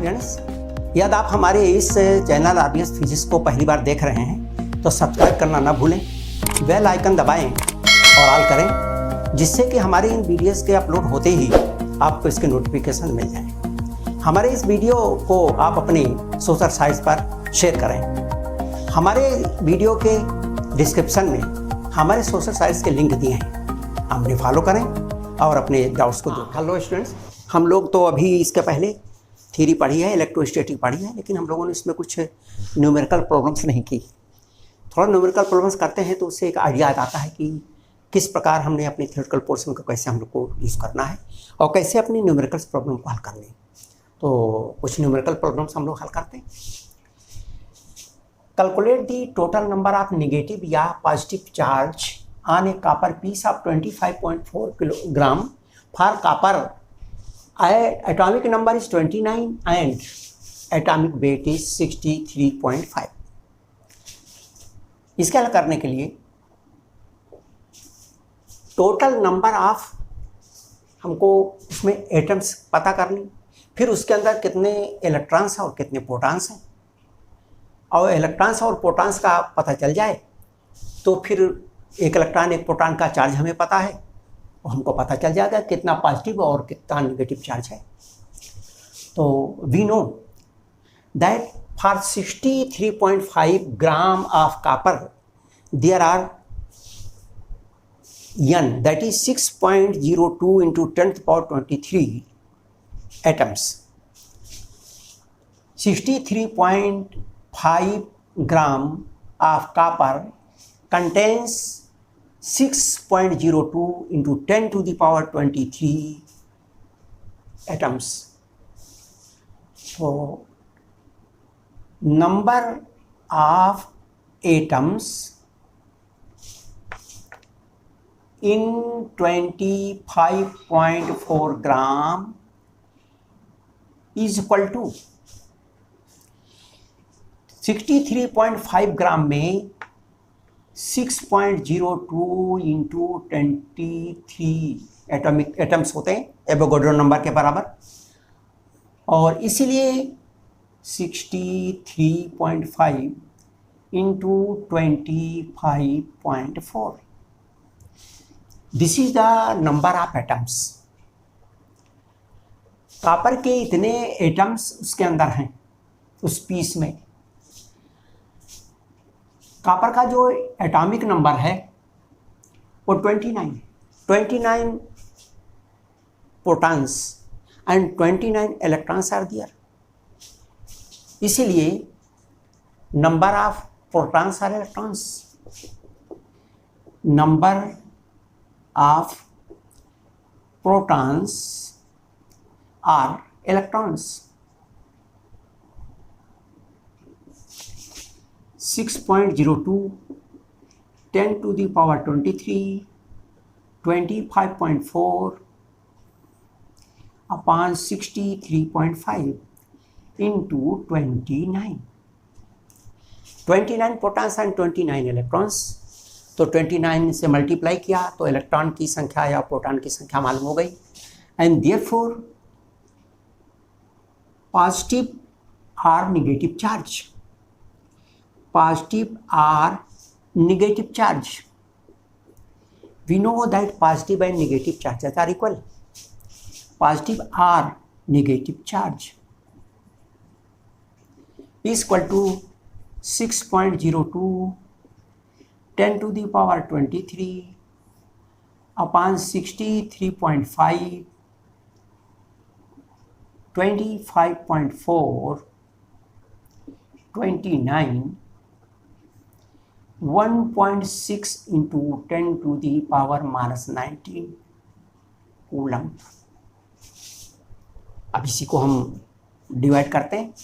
Students, यदि आप हमारे इस चैनल आरबीएस फिजिक्स को पहली बार देख रहे हैं तो सब्सक्राइब करना ना भूलें, बेल आइकन दबाएं और ऑल करें, जिससे कि हमारे इन वीडियोस के अपलोड होते ही आपको इसके नोटिफिकेशन मिल जाएं। हमारे इस वीडियो को आप अपनी सोशल साइट्स पर शेयर करें। हमारे वीडियो के डिस्क्रिप्शन में हमारे सोशल साइट्स के लिंक दिए हैं, हमने फॉलो करें और अपने डाउट्स को दूर। हेलो स्टूडेंट्स, हम लोग तो अभी इसके पहले थ्योरी पढ़ी है, इलेक्ट्रोस्टैटिक पढ़ी है, लेकिन हम लोगों ने इसमें कुछ न्यूमेरिकल प्रॉब्लम्स नहीं की। थोड़ा न्यूमेरिकल प्रॉब्लम्स करते हैं तो उससे एक आइडिया आता है कि किस प्रकार हमने अपने थ्योरेटिकल पोर्शन को कैसे हम लोग को यूज़ करना है और कैसे अपनी न्यूमेरिकल प्रॉब्लम को हल करनी है। तो कुछ न्यूमेरिकल प्रॉब्लम्स हम लोग हल करते हैं। Calculate the total number of negative या positive charge on a copper piece of 25.4 kilogram for copper. Atomic number is 29 and atomic weight is 63.5। इसके हल करने के लिए टोटल नंबर ऑफ हमको उसमें एटम्स पता करनी, फिर उसके अंदर कितने इलेक्ट्रॉन्स हैं और कितने प्रोटॉन्स हैं, और इलेक्ट्रॉन्स और प्रोटॉन्स का पता चल जाए तो फिर एक इलेक्ट्रॉन एक प्रोटॉन का चार्ज हमें पता है, हमको पता चल जाएगा कितना पॉजिटिव और कितना नेगेटिव चार्ज है। तो we know that for 63.5 gram of copper there are n, that is 6.02 into 10th power 23 atoms। 63.5 gram of copper contains 6.02 into 10 to the power 23 atoms। So number of atoms in 25.4 gram is equal to 63.5 ग्राम में 6.02 into 23 atoms होते हैं Avogadro number के बराबर, और इसीलिए 63.5 into 25.4 this is the number of atoms. Copper के इतने atoms उसके अंदर हैं उस पीस में। कॉपर का जो एटॉमिक नंबर है वो 29 protons and 29 electrons are there. इसीलिए number of protons are electrons, number of protons are electrons. 6.02 10 to the power 23 25.4 upon 63.5 into 29 protons and 29 electrons. तो 29 से मल्टीप्लाई किया तो इलेक्ट्रॉन की संख्या या प्रोटॉन की संख्या मालूम हो गई, एंड देयरफॉर पॉजिटिव और negative charge, positive or negative charge. We know that positive and negative charges are equal. Positive or negative charge is equal to 6.02 10 to the power 23 upon 63.5 25.4 29 1.6 into 10 to the power -19 coulomb. अब इसी को हम divide करते हैं।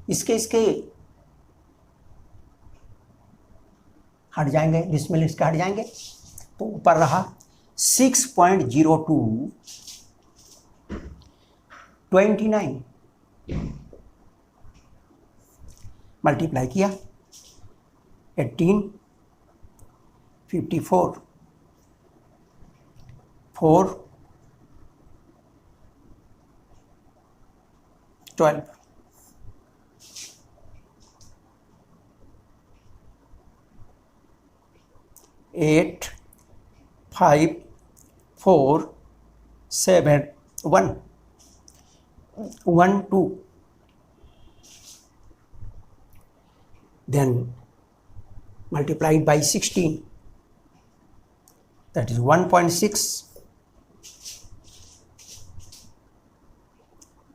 इसके हट जाएंगे, decimal इसके हट जाएंगे, तो ऊपर रहा 6.02 29 मल्टीप्लाई किया 18, 54, 4, 12, 8, 5, 4, 7, 1, 1, 2. Then multiplied by 16, that is 1.6,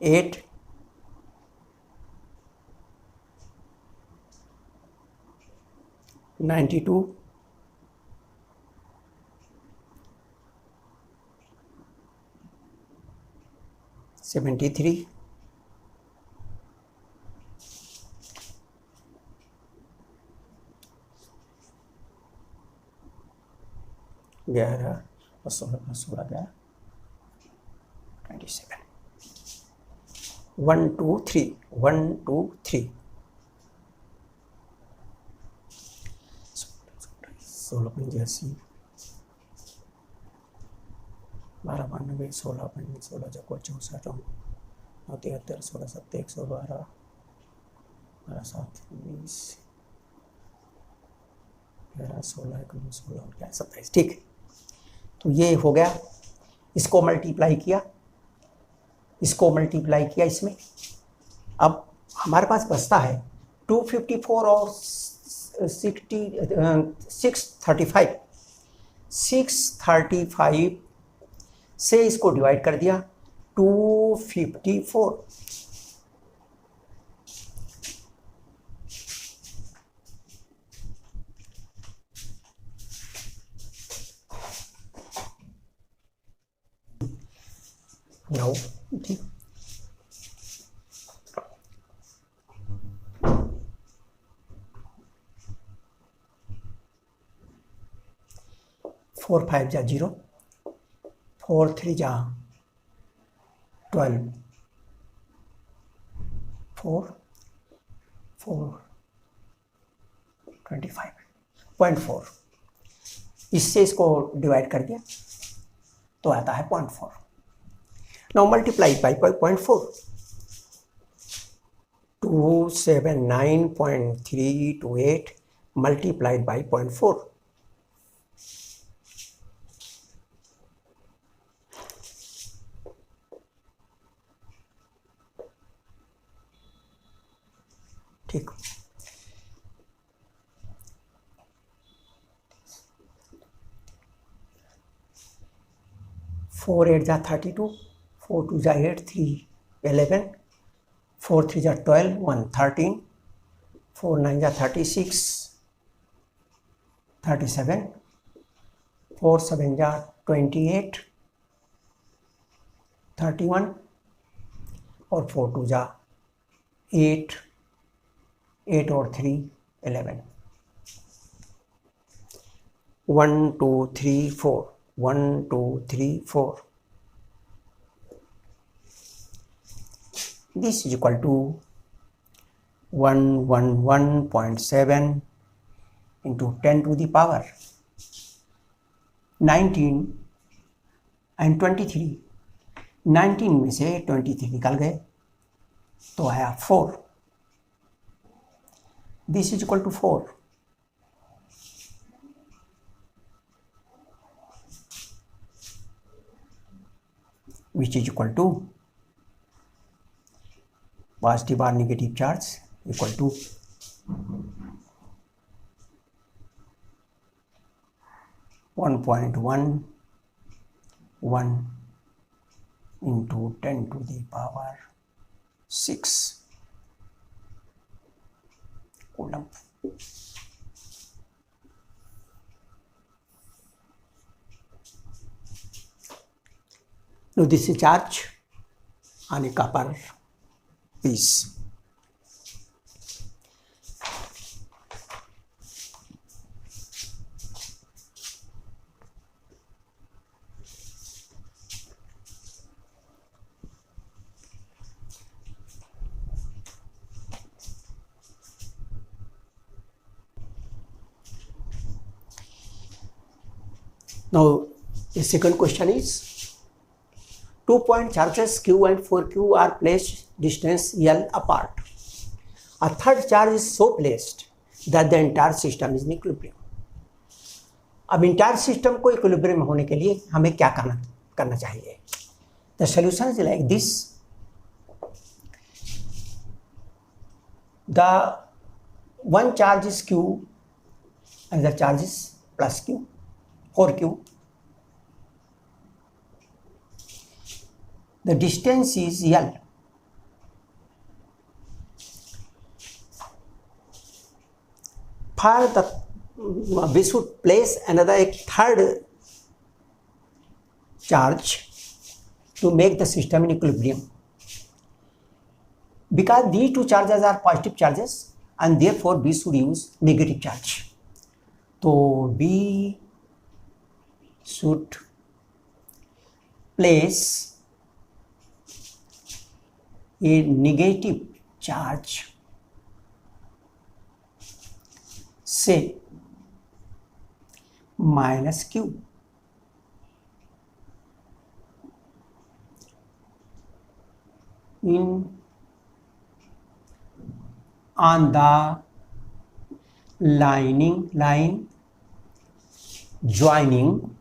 8, 92, 73, 11 और 16 11 27, 1 2 3, 1 2 3, 16 85, 12 92, 16 16 जको 64, 73, 16 7 112, 12 7 20, 11 16 19 16 और क्या 27। ठीक है, तो ये हो गया। इसको मल्टीप्लाई किया, इसको मल्टीप्लाई किया इसमें। अब हमारे पास बचता है 254 और 635। 635 से इसको डिवाइड कर दिया 254। नो ठीक, 4 5 जा 0, 4 3 जा 12, 4 4 25.4। इससे इसको डिवाइड कर दिया तो आता है 0.4। Now multiply by 0.4, 279.328 multiplied by 0.4, ठीक। 4 8 जा 32, 4 2 जा 8, 3 11, 4 3 जा 12, 1 13, 4 9 जा 36, 37, 4 7 जा 28, 31 और 4 2 जा 8, 8 और 3 11, 1 2 3 4, 1 2 3 4। This is equal to 111.7 into 10 to the power 19 and 23। 19 में से 23 निकल गए तो आया 4। This is equal to 4, which is equal to positive or negative charge equal to 1.11 into 10 to the power 6 coulomb. Now this is charge on a copper piece. Now, the second question is, 2-point charges Q and 4Q are placed distance L apart. A third charge is so placed that the entire system is in equilibrium. अब entire system को equilibrium होने के लिए हमें क्या करना चाहिए? The solution is like this. The one charge is Q and the charge is plus Q, 4Q. The distance is L. For the we should place another third charge to make the system in equilibrium, because these two charges are positive charges and therefore we should use negative charge. So we should place a negative charge, say minus Q, on the line joining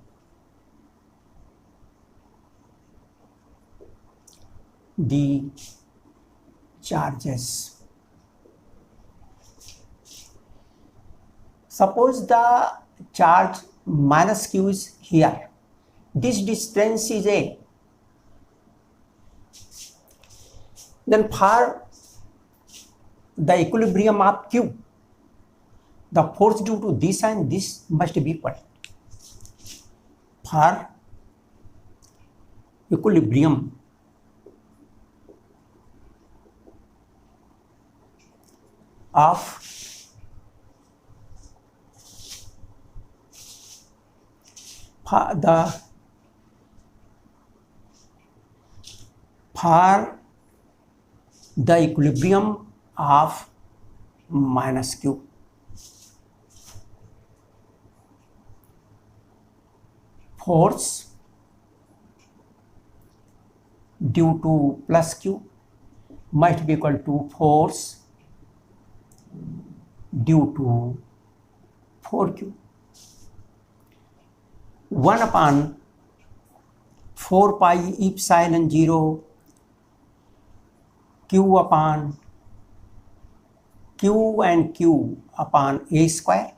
the charges. Suppose the charge minus Q is here. This distance is A. Then for the equilibrium of Q, the force due to this and this must be equal. For equilibrium of the equilibrium of minus Q, force due to plus Q must be equal to force due to 4Q. 1 upon 4 pi epsilon 0 Q upon Q and Q upon A square,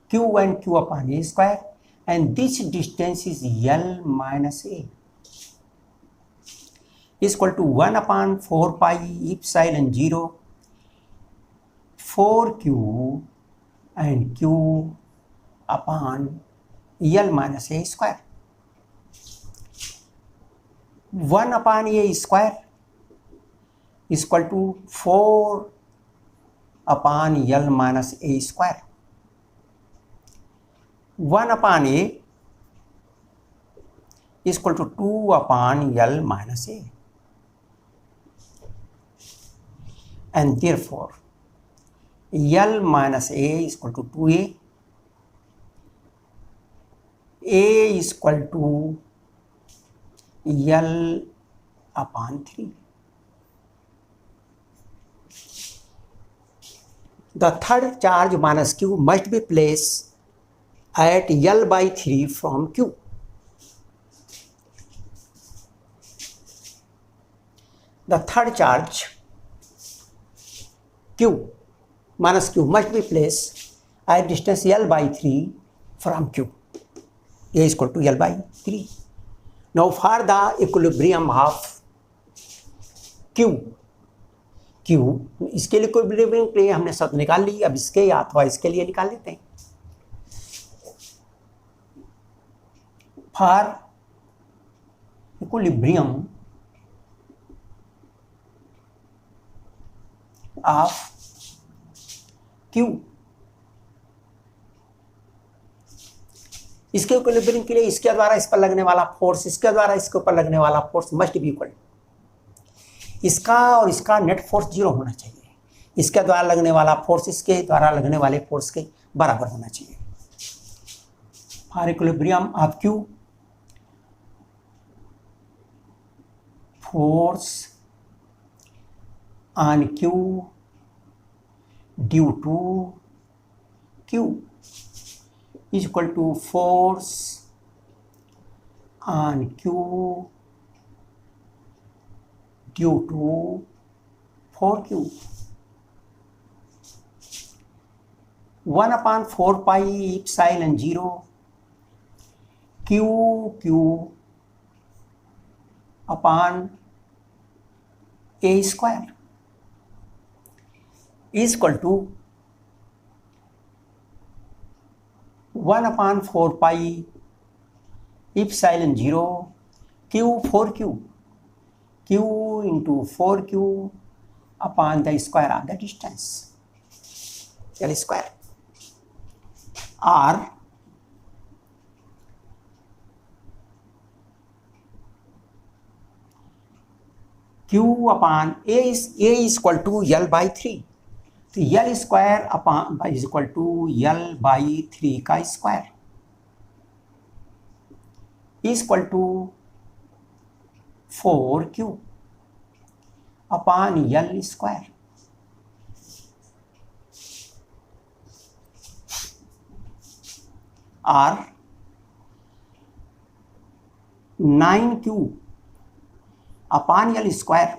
Q and Q upon A square, and this distance is L minus A, is equal to 1 upon 4 pi epsilon 0 4Q and Q upon L minus A square. 1 upon A square is equal to 4 upon L minus A square. 1 upon A is equal to 2 upon L minus A, and therefore L minus A is equal to 2A. A is equal to L upon 3. The third charge minus Q must be placed at L by 3 from Q. The third charge Q minus Q must be placed at distance L by 3 from Q. A is equal to L by 3. Now for the equilibrium of Q, इसके लिए equilibrium के लिए हमने शब्द निकाल ली, अब इसके या अथवा इसके लिए निकाल लेते हैं. For equilibrium of Q, इसके इक्विलिब्रियम के लिए इसके द्वारा इस पर लगने वाला फोर्स, इसके द्वारा इसके ऊपर लगने वाला फोर्स मस्ट बी इक्वल. इसका और इसका नेट फोर्स 0 होना चाहिए. इसके द्वारा लगने वाला फोर्स इसके द्वारा लगने वाले फोर्स के बराबर होना चाहिए. for equilibrium of Q, force on Q due to Q is equal to force on Q due to 4Q. 1 upon 4 pi epsilon 0 Q upon A square is equal to 1 upon 4 pi epsilon 0 Q 4Q Q into 4Q upon the square of the distance L square, or Q upon A is equal to L by 3. तो L square upon is equal to L by 3 का square is equal to 4Q upon L square. Or 9Q upon L square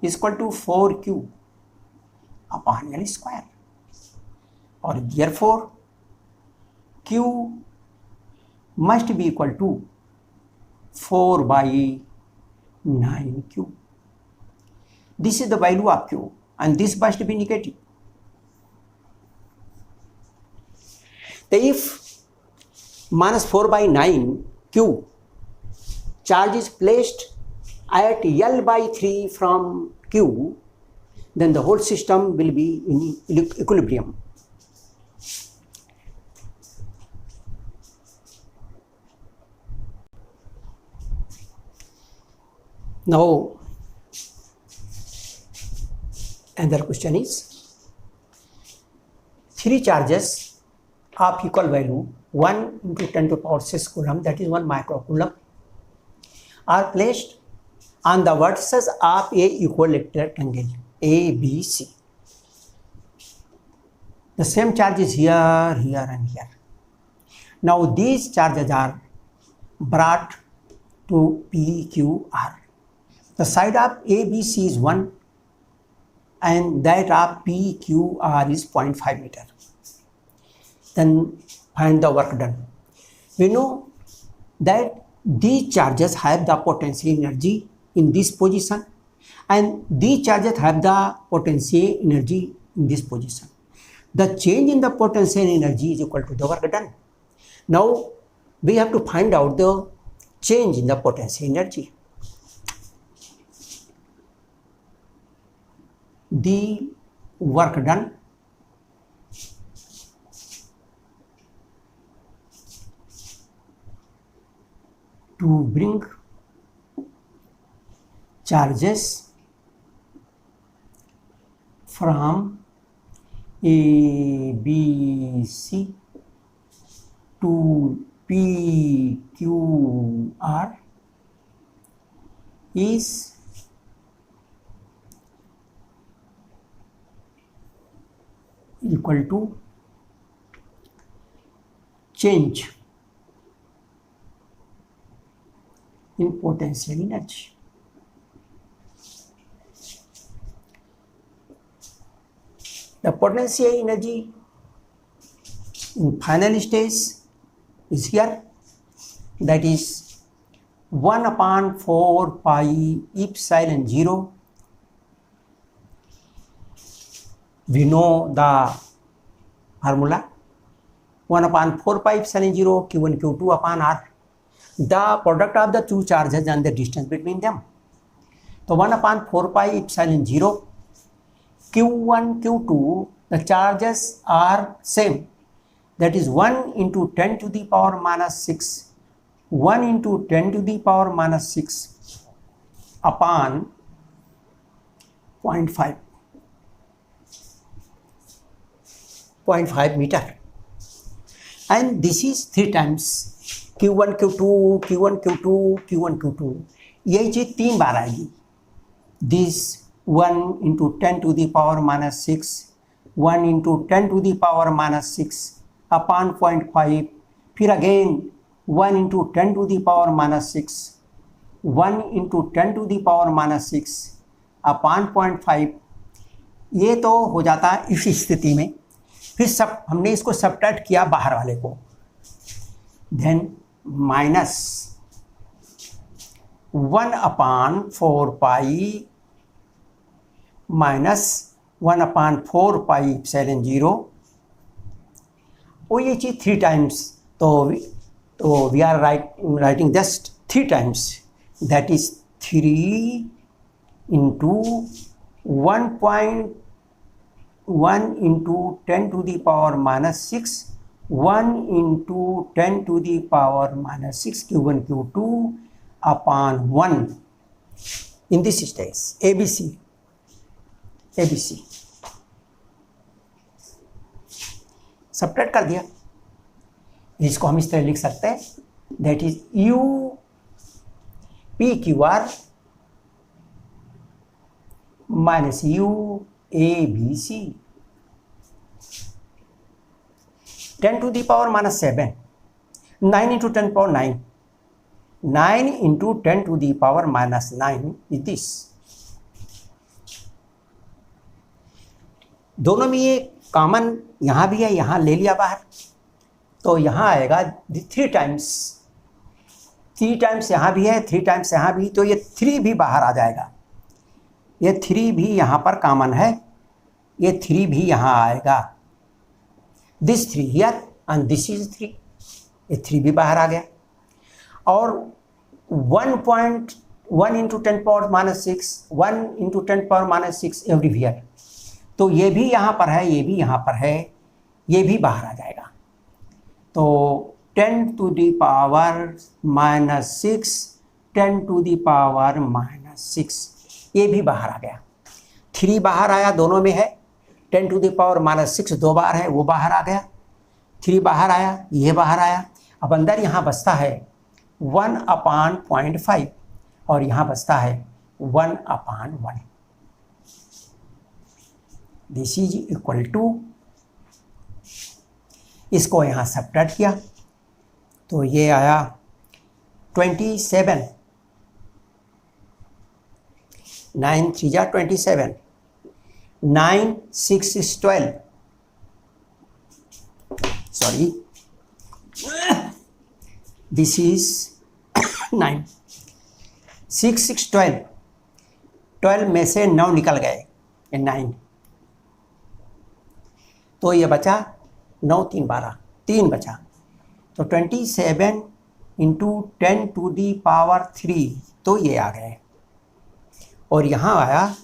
is equal to 4Q upon L square, or therefore Q must be equal to 4 by 9Q. This is the value of Q, and this must be negative. So if minus 4 by 9Q charge is placed at L by 3 from Q, then the whole system will be in equilibrium. Now, another question is, 3 charges of equal value 1 into 10 to the power 6 coulomb, that is 1 microcoulomb, are placed on the vertices of a equilateral rectangle ABC. The same charge is here, here and here. Now these charges are brought to PQR. The side of ABC is 1 and that of PQR is 0.5 meter. Then find the work done. We know that these charges have the potential energy in this position and these charges have the potential energy in this position. The change in the potential energy is equal to the work done. Now we have to find out the change in the potential energy. The work done to bring charges from ABC to PQR is equal to change in potential energy. The potential energy in final stage is here, that is 1 upon 4 pi epsilon 0. We know the formula, 1 upon 4 pi epsilon 0 Q1 Q2 upon R, the product of the two charges and the distance between them. So 1 upon 4 pi epsilon 0 Q1 Q2, the charges are same, that is 1 into 10 to the power minus 6, 1 into 10 to the power minus 6 upon 0.5 meter, and this is 3 times Q1 Q2 Q1 Q2 Q1 Q2, यही चीज 3 बार आएगी। this 1 into 10 to the power minus 6, 1 into 10 to the power minus 6 upon 0.5, फिर again 1 into 10 to the power minus 6, 1 into 10 to the power minus 6 upon 0.5। ये तो हो जाता है इस स्थिति में। फिर सब हमने इसको सबट्रैक्ट किया बाहर वाले को, then minus 1 upon 4 pi minus 1 upon 4 pi epsilon 0, और ये चीज 3 टाइम्स, तो we are writing just 3 times, that is 3 into 1 into 10 to the power minus 6, 1 into 10 to the power minus 6 Q1 Q2 upon 1 in this stage ABC subtract कर दिया। इसको हम इस तरह लिख सकते हैं, that is U PQR minus U ABC, 10 to the power minus 7, 9 into 10 power 9, 9 into 10 to the power minus 9 is this। दोनों में ये कॉमन यहाँ भी है, यहाँ ले लिया बाहर, तो यहाँ आएगा 3 टाइम्स, 3 टाइम्स यहाँ भी है, 3 टाइम्स यहाँ भी, तो ये 3 भी बाहर आ जाएगा। ये 3 भी यहाँ पर कॉमन है, ये 3 भी यहाँ आएगा, this 3 here and this is 3, ये 3 भी बाहर आ गया। और 1.1 into 10 power minus 6, 1 into 10 power minus 6 everywhere, तो ये भी यहाँ पर है, ये भी यहाँ पर है, ये भी बाहर आ जाएगा। तो 10 to the power minus 6, 10 to the power minus 6, ये भी बाहर आ गया। 3 बाहर आया, दोनों में है, 10 to the power minus 6 2 बार है, वो बाहर आ गया। 3 बाहर आया, ये बाहर आया। अब अंदर यहाँ बचता है 1 अपान 0.5 और यहाँ बचता है 1 अपान 1। दिस इज इक्वल टू, इसको यहाँ सबट्रैक्ट किया तो ये आया 27, 9 3 जा 27, 9 6 is 12, sorry this is 9, 6 6 12, 12 में से 9 निकल गए, 9, तो ये बचा 9 3 12, 3 बचा, तो 27 इंटू 10 to the power 3, तो ये आ गए। और यहाँ आया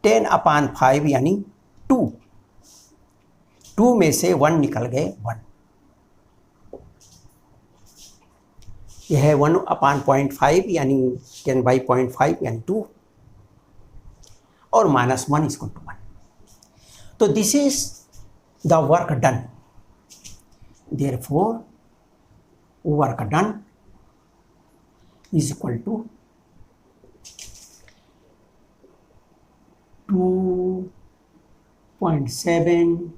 10 अपान 5 यानी 2, 2 में से 1 निकल गए 1, यह है 1 अपान 0.5 यानी 10 by 0.5 यानी 2, और माइनस 1 इज इक्वल टू 1। तो this is the work done, therefore work done is equal to 2.7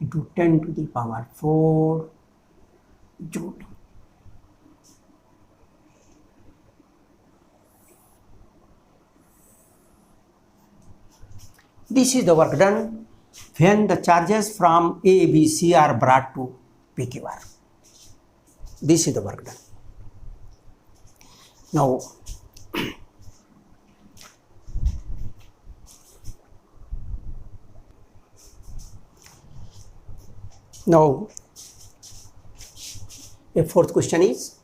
into 10 to the power 4 joule। This is the work done when the charges from A, B, C are brought to PQR. This is the work done. Now, a fourth question is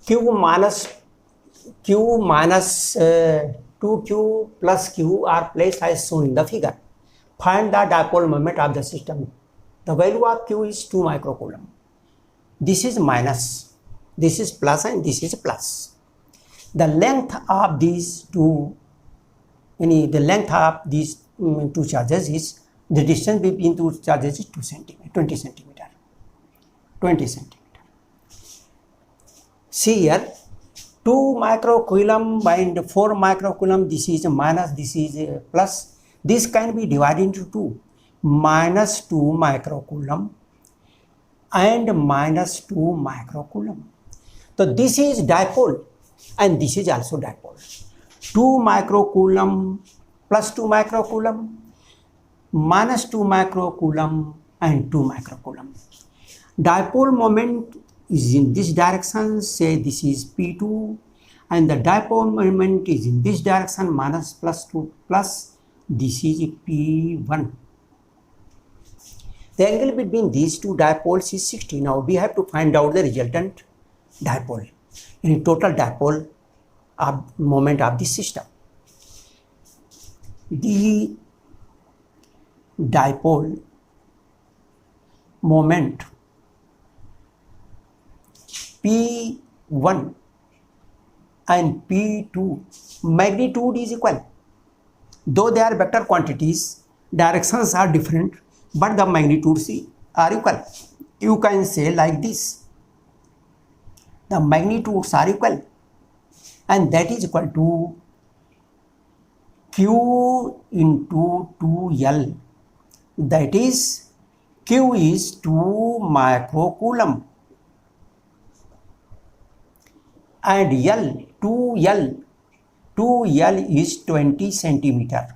Q minus 2Q plus Q are placed as shown in the figure. Find the dipole moment of the system. The value of Q is 2 microcoulomb. This is minus, this is plus, and this is plus. The length of these two, the length of these two charges is The distance between two charges is 2 centimeter, 20 centimeter. 20 centimeter. See here, 2 microcoulomb and 4 microcoulomb, this is minus, this is plus. This can be divided into 2. Minus 2 microcoulomb and minus 2 microcoulomb. So this is dipole and this is also dipole. 2 microcoulomb plus 2 microcoulomb minus 2 microcoulomb and 2 microcoulomb. Dipole moment is in this direction, say this is P2, and the dipole moment is in this direction, minus plus 2 plus, this is P1. The angle between these two dipoles is 60. Now we have to find out the resultant dipole, in total dipole moment of the system. The dipole moment P1 and P2 magnitude is equal. Though they are vector quantities, directions are different, but the magnitudes are equal. You can say like this: the magnitudes are equal, and that is equal to Q into 2L. That is, Q is 2 microcoulomb and L, 2L is 20 centimeter.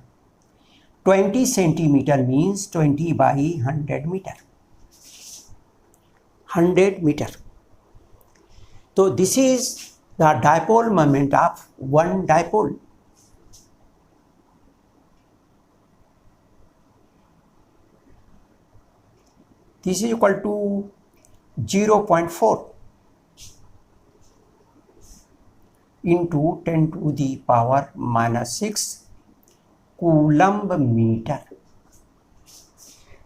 20 centimeter means 20 by 100 meter. 100 meter. So this is the dipole moment of one dipole. This is equal to 0.4 into 10 to the power minus 6 coulomb meter.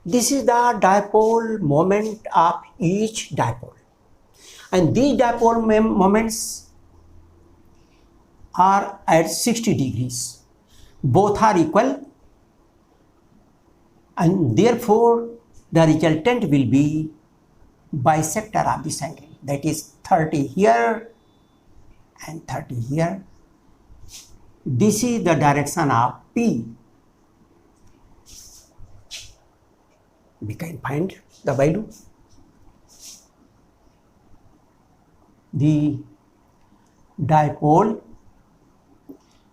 This is the dipole moment of each dipole, and these dipole moments are at 60 degrees. Both are equal, and therefore the resultant will be bisector of this angle, that is 30 here and 30 here. This is the direction of P. We can find the value. The dipole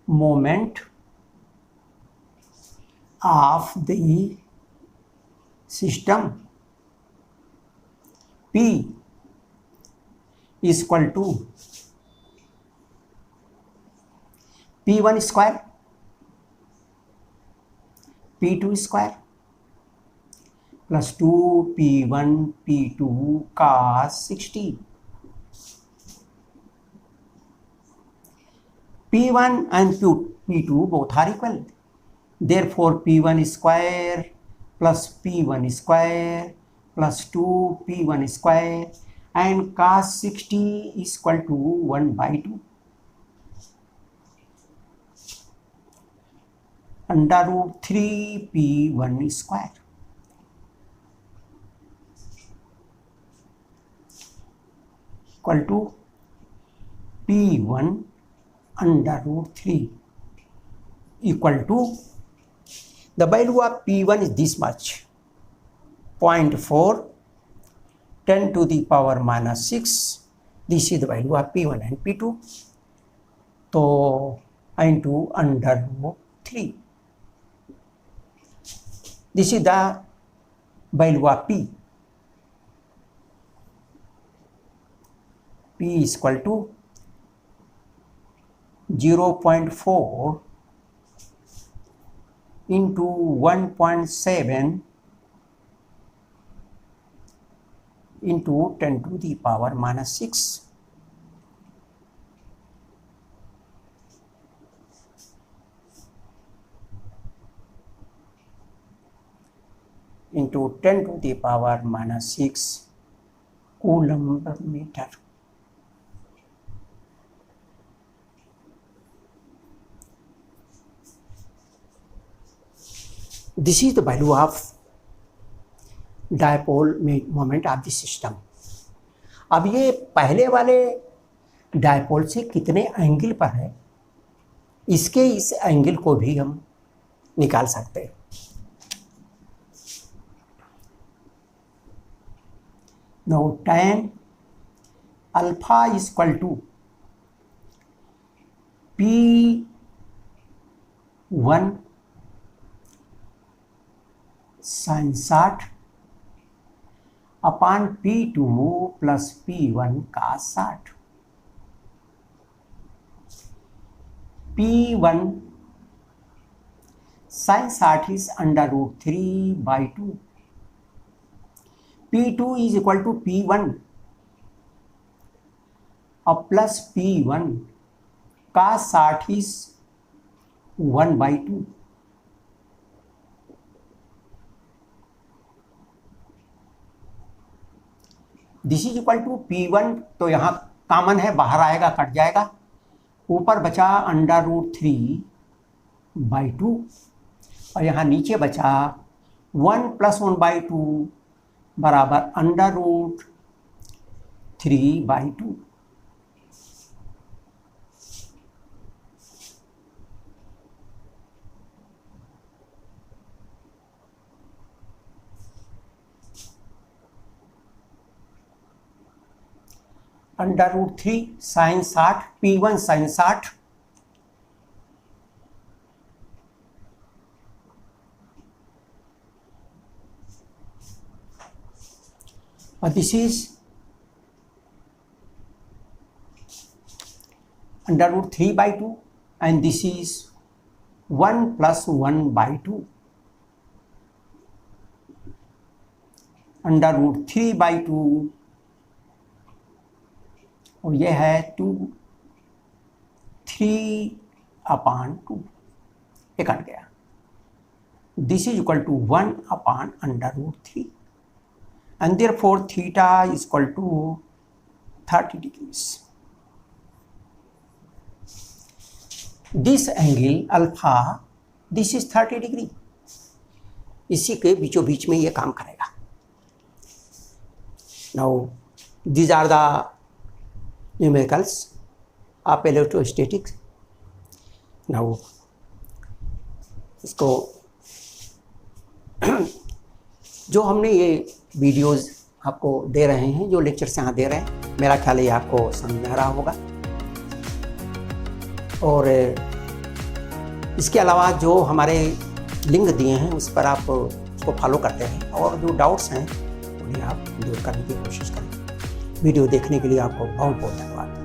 moment of the system P is equal to P1 square, P2 square plus 2 P1 P2 cos 60. P1 and P2 both are equal. Therefore, P1 square plus P1 square plus 2 P1 square and cos 60 is equal to 1 by 2. Under root 3 P1 square. Equal to P1 under root 3 equal to, the value of P1 is this much, 0.4, 10 to the power minus 6. This is the value of P1 and P2. So, into under root 3. This is the value of P. P is equal to 0.4 into 1.7 into 10 to the power minus 6. Into 10 to the power minus 6 coulomb meter. This is the value of dipole moment of the system. अब ये पहले वाले dipole से कितने angle पर है, इसके इस एंगल को भी हम निकाल सकते हैं। Now tan alpha is equal to P1 sin 60 upon P2 plus P1 cos 60। P1 sin 60 is under root 3/2। P2 is equal to P1 और plus P1 cos 60 is 1/2। This is equal to P1, तो यहाँ common है, बाहर आएगा, cut जाएगा, ऊपर बचा under root 3/2 और यहाँ नीचे बचा 1 + 1/2 बराबर under root 3/2। Under root 3 sin 60 P1 sin 60 और this is under root 3/2 and this is 1 + 1/2 under root 3/2 और यह है 3/2, ये कट गया। This is equal to 1/√3 and therefore theta is equal to 30 degrees। This angle alpha, this is 30 degree। इसी के बीचों बीच में ये काम करेगा। Now these are the numericals of electrostatics। Now इसको जो हमने ये वीडियोस आपको दे रहे हैं, जो लेक्चर्स यहाँ दे रहे हैं, मेरा ख्याल है आपको समझ में आ रहा होगा। और इसके अलावा जो हमारे लिंक दिए हैं उस पर आप उसको फॉलो करते रहें और जो डाउट्स हैं उन्हें आप दूर करने की कोशिश करें। वीडियो देखने के लिए आपको बहुत बहुत धन्यवाद।